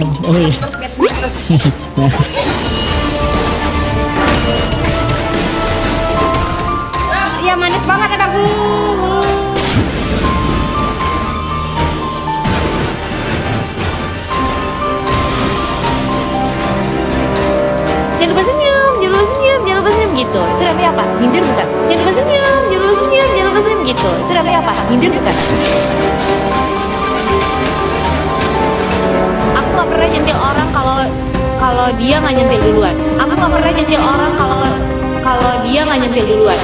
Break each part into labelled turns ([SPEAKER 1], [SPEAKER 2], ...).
[SPEAKER 1] Oh iya.
[SPEAKER 2] Iya manis banget ya bang. Jangan lupa senyum, jangan lupa senyum, jangan lupa senyum gitu. Itu namanya apa? Nyindir bukan? Jangan lupa senyum, jangan lupa senyum, jangan lupa senyum gitu. Itu namanya apa? Nyindir bukan? Aku gak pernah nyentil orang kalau dia nggak nyentil duluan. Aku gak pernah nyentil orang kalau dia nggak nyentil duluan.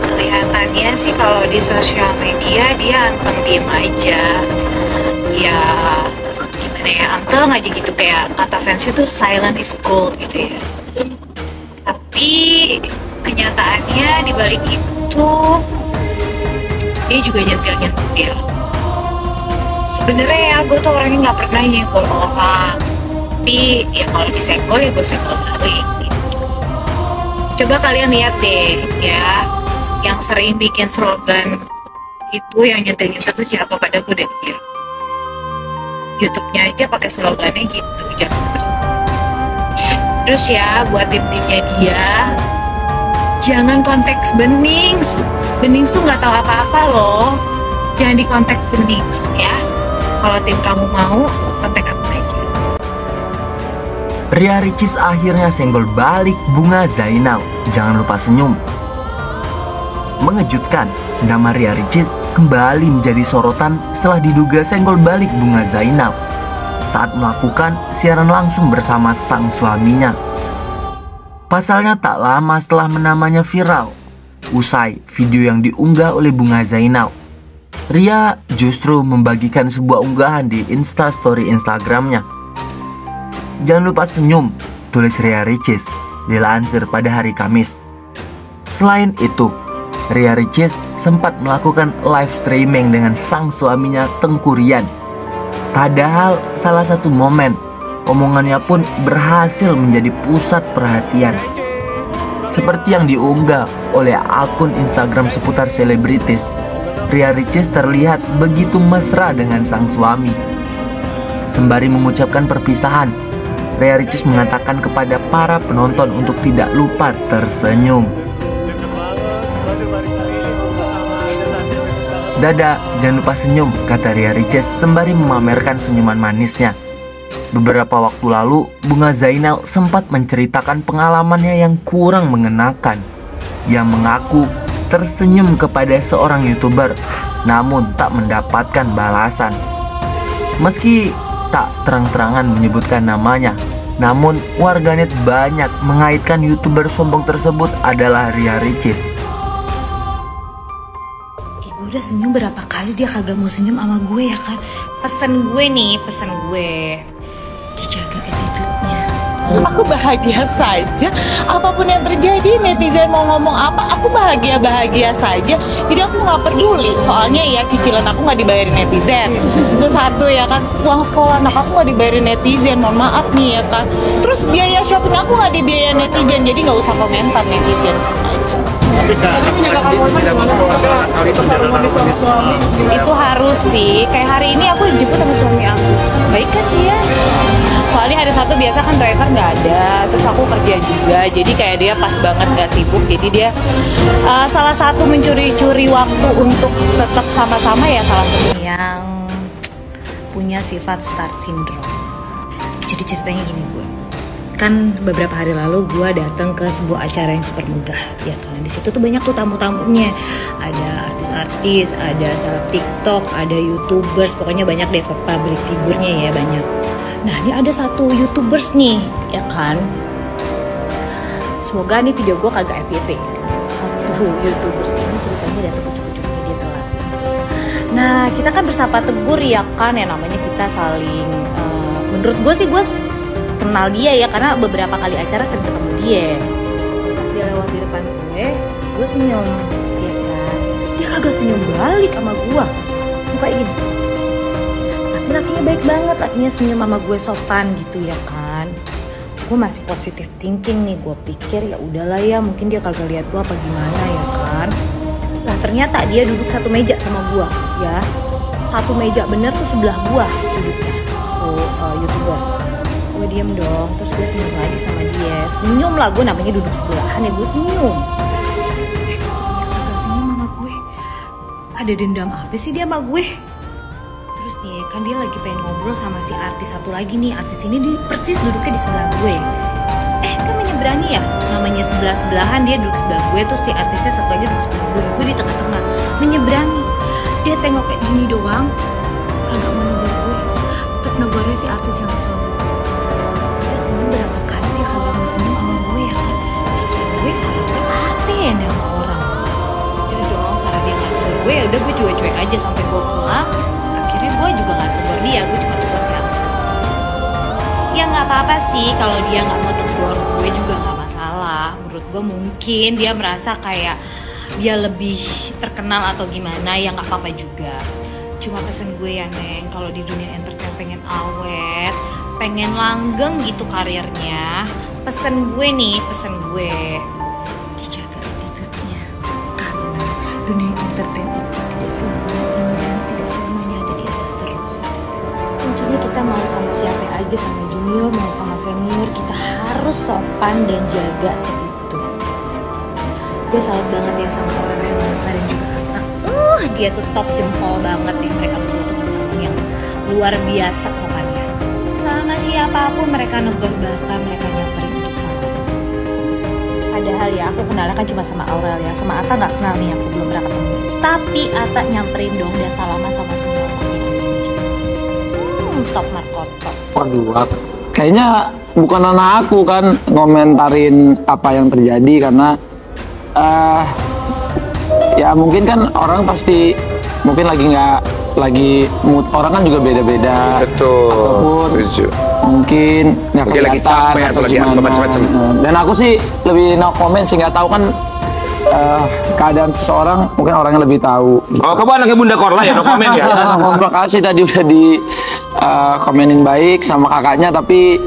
[SPEAKER 2] Kelihatannya sih kalau di sosial media dia anteng diem aja. Ya gimana ya, anteng aja gitu, kayak kata fansnya tuh silent is gold gitu ya. Tapi kenyataannya dibalik itu dia juga nyentil-nyentil. Sebenarnya ya gue tuh orangnya nggak pernah nyenggol orang, tapi ya kalau disenggol ya gue senggol balik gitu. Coba kalian lihat deh ya, yang sering bikin slogan itu yang nyentil-nyentil tuh siapa, pada gue udah denger. YouTube-nya aja pakai slogannya gitu, jangan terus ya buat tim-timnya dia, jangan konteks Benings. Benings tuh nggak tahu apa-apa loh. Jangan di konteks Benings ya. Kalau tim kamu mau, kontak aku aja.
[SPEAKER 3] Ria Ricis akhirnya senggol balik Bunga Zainal. Jangan lupa senyum. Mengejutkan, nama Ria Ricis kembali menjadi sorotan setelah diduga senggol balik Bunga Zainal saat melakukan siaran langsung bersama sang suaminya. Pasalnya tak lama setelah namanya viral, usai video yang diunggah oleh Bunga Zainal, Ria justru membagikan sebuah unggahan di Instastory Instagramnya. Jangan lupa senyum, tulis Ria Ricis, dilansir pada hari Kamis. Selain itu, Ria Ricis sempat melakukan live streaming dengan sang suaminya Tengku Ryan. Padahal salah satu momen omongannya pun berhasil menjadi pusat perhatian. Seperti yang diunggah oleh akun Instagram seputar selebritis, Ria Ricis terlihat begitu mesra dengan sang suami. Sembari mengucapkan perpisahan, Ria Ricis mengatakan kepada para penonton untuk tidak lupa tersenyum. Dada, jangan lupa senyum, kata Ria Ricis sembari memamerkan senyuman manisnya. Beberapa waktu lalu, Bunga Zainal sempat menceritakan pengalamannya yang kurang mengenakan. Ia mengaku tersenyum kepada seorang YouTuber, namun tak mendapatkan balasan. Meski tak terang-terangan menyebutkan namanya, namun warganet banyak mengaitkan YouTuber sombong tersebut adalah Ria Ricis.
[SPEAKER 2] Udah senyum berapa kali dia kagak mau senyum sama gue ya kan. Pesan gue dijaga attitude-nya. Aku bahagia saja, apapun yang terjadi, netizen mau ngomong apa, aku bahagia saja. Jadi aku nggak peduli, soalnya ya cicilan aku nggak dibayarin netizen, itu satu ya kan. Uang sekolah anak aku nggak dibayarin netizen, mohon maaf nih ya kan. Terus biaya shopping aku nggak dibiayain netizen, jadi nggak usah komentar netizen aja. Itu harus sih, kayak hari ini aku dijemput sama suami aku, baik kan dia. Soalnya hari Sabtu biasa kan driver nggak ada, terus aku kerja juga, jadi kayak dia pas banget nggak sibuk, jadi dia salah satu mencuri-curi waktu untuk tetap sama-sama ya, salah satu yang punya sifat start syndrome. Jadi ceritanya gini gue, kan beberapa hari lalu gue datang ke sebuah acara yang super megah ya kan. Di situ tuh banyak tuh tamu-tamunya, ada artis-artis, ada seleb TikTok, ada YouTubers, pokoknya banyak deh public figurnya ya, banyak. Nah ini ada satu YouTubers nih ya kan, semoga nih video gue kagak FYP ya kan. Satu YouTubers ini ceritanya datang kucuk-kucuknya dia telat. Nah kita kan bersapa tegur ya kan, ya namanya kita saling menurut gue sih gue kenal dia ya, karena beberapa kali acara sering ketemu dia. Pas dia lewat di depan gue senyum ya kan, dia kagak senyum balik sama gue, muka gini. Tapi lakinya baik banget, lakinya senyum sama gue sopan gitu ya kan. Gue masih positive thinking nih, gue pikir ya udahlah ya, mungkin dia kagak lihat gue apa gimana ya kan.
[SPEAKER 1] kan. Lah ternyata dia duduk satu meja sama gua ya. Satu meja bener tuh sebelah gua duduknya. YouTubers. Gue diem dong, terus gue senyum lagi sama dia. Senyum lah, gue namanya duduk sebelahan ya, gue senyum. Dia kagak senyum sama gue. Ada dendam apa sih dia sama gue? Terus nih kan dia lagi pengen ngobrol sama si artis satu lagi nih. Artis ini persis duduknya di sebelah gue. Kan menyeberangi ya, namanya sebelah-sebelahan, dia duduk sebelah gue, tuh si artisnya satu lagi duduk sebelah gue di tengah-tengah, menyeberangi. Dia tengok kayak gini doang, kagak mau negor gue. Tetep negornya si artis yang sombong. Dia senyum berapa kali, dia kagak mau senyum sama gue ya kan. Pikir gue salah gue apa ya nih sama orang. Ya dong, karena dia gak negor gue, ya udah gue juga cuek aja sampai gue pulang. Akhirnya gue juga gak negor dia, gue cuma negor si artisnya. Ya nggak apa-apa sih kalau dia nggak mau tegur gue juga nggak masalah. Menurut gue mungkin dia merasa kayak dia lebih terkenal atau gimana, ya nggak apa-apa juga. Cuma pesen gue ya Neng, kalau di dunia entertain pengen awet, pengen langgeng gitu karirnya, pesen gue dijaga attitude-nya. Karena dunia entertain itu tidak selamanya ada di atas terus. Kuncinya kita mau sama siapa aja, sama junior mau sama senior, kita harus sopan dan jaga itu. Gue salut banget ya sama orang Helsa dan juga Atta. Dia tuh top jempol banget ya, mereka berdua tuh pasangan yang luar biasa sopannya. Sama siapapun mereka negor, bahkan mereka nyamperin untuk salam. Padahal ya aku kenalnya kan cuma sama Aurel ya, sama Atta nggak kenal nih, aku belum pernah ketemu. Tapi Atta nyamperin dong, dia salaman sama semua orang yang ada di meja. Top markotop.
[SPEAKER 4] Waduh, kayaknya bukan anak aku kan ngomentarin apa yang terjadi, karena ya mungkin kan orang pasti mungkin lagi mood orang kan juga beda-beda.
[SPEAKER 5] Betul.
[SPEAKER 4] Ataupun mungkin nggak
[SPEAKER 5] lagi capek atau lagi apa macam-macam.
[SPEAKER 4] Dan aku sih lebih no comment sih, nggak tahu kan keadaan seseorang, mungkin orangnya lebih tahu.
[SPEAKER 5] Oh, kamu anaknya Bunda Korla ya, no comment ya?
[SPEAKER 4] Terima kasih tadi udah di komenin baik sama kakaknya, tapi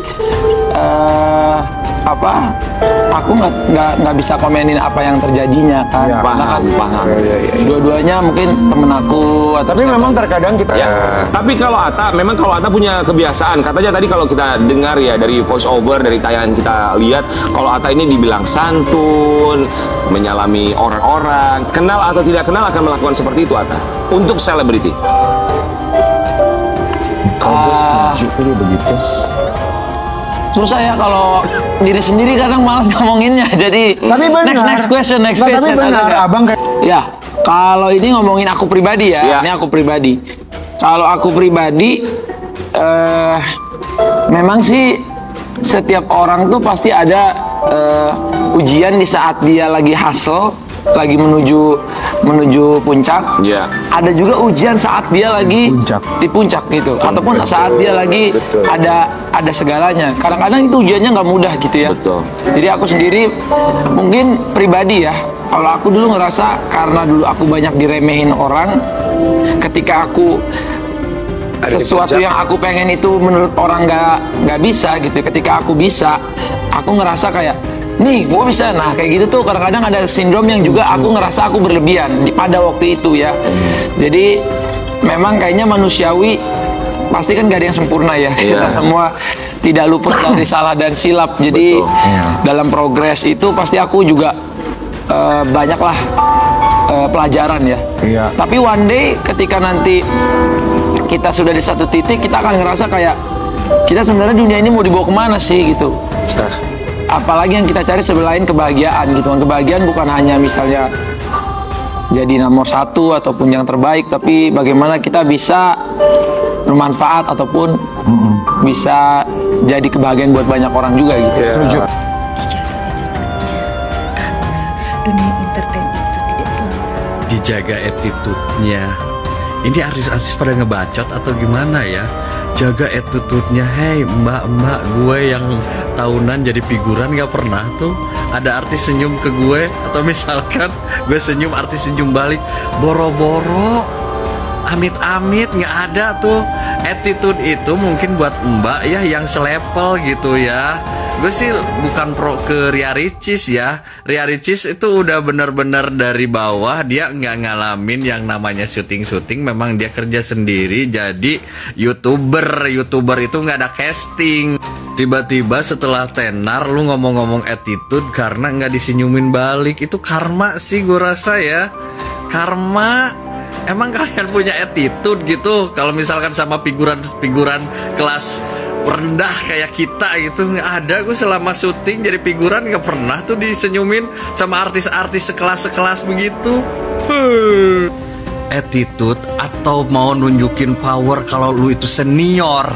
[SPEAKER 4] aku nggak bisa komenin apa yang terjadinya kan.
[SPEAKER 5] Ya,
[SPEAKER 4] karena kan
[SPEAKER 5] paham.
[SPEAKER 4] Dua-duanya mungkin temen aku.
[SPEAKER 6] Tapi memang terkadang kita
[SPEAKER 5] Tapi kalau Atta punya kebiasaan, katanya tadi kalau kita dengar ya dari voice over, dari tayangan kita lihat, kalau Atta ini dibilang santun, menyalami orang-orang, kenal atau tidak kenal akan melakukan seperti itu Atta untuk selebriti.
[SPEAKER 6] kalau setuju begitu.
[SPEAKER 4] Susah ya kalau diri sendiri kadang malas ngomonginnya. Jadi
[SPEAKER 6] Tapi benar.
[SPEAKER 4] next question.
[SPEAKER 6] Tapi benar, abang kayak
[SPEAKER 4] ya, kalau ini ngomongin aku pribadi ya.
[SPEAKER 5] Ya.
[SPEAKER 4] Ini aku pribadi. Kalau aku pribadi memang sih setiap orang tuh pasti ada ujian di saat dia lagi hustle, lagi menuju puncak.
[SPEAKER 5] Iya.
[SPEAKER 4] Ada juga ujian saat dia lagi di puncak gitu, ataupun saat dia lagi ada segalanya. Kadang-kadang itu ujiannya nggak mudah gitu ya.
[SPEAKER 5] Betul.
[SPEAKER 4] Jadi aku sendiri mungkin pribadi ya, kalau aku dulu ngerasa karena dulu aku banyak diremehin orang, ketika aku sesuatu yang aku pengen itu menurut orang nggak bisa gitu. Ketika aku bisa, aku ngerasa kayak nih gue bisa. Nah kayak gitu tuh kadang-kadang ada sindrom yang juga aku ngerasa aku berlebihan pada waktu itu ya. Jadi memang kayaknya manusiawi, pasti kan gak ada yang sempurna ya. Kita semua tidak luput dari salah dan silap. Jadi dalam progres itu pasti aku juga banyaklah pelajaran ya. Tapi one day ketika nanti kita sudah di satu titik, kita akan ngerasa kayak kita sebenarnya dunia ini mau dibawa kemana sih gitu. Apalagi yang kita cari selain kebahagiaan gitu kan. Kebahagiaan bukan hanya misalnya jadi nomor satu ataupun yang terbaik, tapi bagaimana kita bisa bermanfaat ataupun bisa jadi kebahagiaan buat banyak orang juga gitu.
[SPEAKER 6] setuju.
[SPEAKER 1] Dijaga attitude-nya, karena dunia entertain itu tidak selalu.
[SPEAKER 7] Dijaga attitude-nya. Ini artis-artis pada ngebacot atau gimana ya? Jaga attitude-nya. Hei mbak-mbak, gue yang tahunan jadi figuran gak pernah tuh ada artis senyum ke gue, atau misalkan gue senyum artis senyum balik. Boro-boro Amit-amit nggak ada tuh. Attitude itu mungkin buat mbak ya yang selevel gitu ya. Gue sih bukan pro ke Ria Ricis ya. Ria Ricis itu udah bener-bener dari bawah. Dia nggak ngalamin yang namanya syuting-syuting. Memang dia kerja sendiri jadi YouTuber. YouTuber itu nggak ada casting. Tiba-tiba setelah tenar lu ngomong-ngomong attitude karena nggak disenyumin balik. Itu karma sih gue rasa ya. Karma. Emang kalian punya attitude gitu? Kalau misalkan sama figuran-figuran kelas rendah kayak kita gitu, nggak ada. Gue selama syuting jadi figuran nggak pernah tuh disenyumin sama artis-artis sekelas begitu. Attitude atau mau nunjukin power kalau lu itu senior.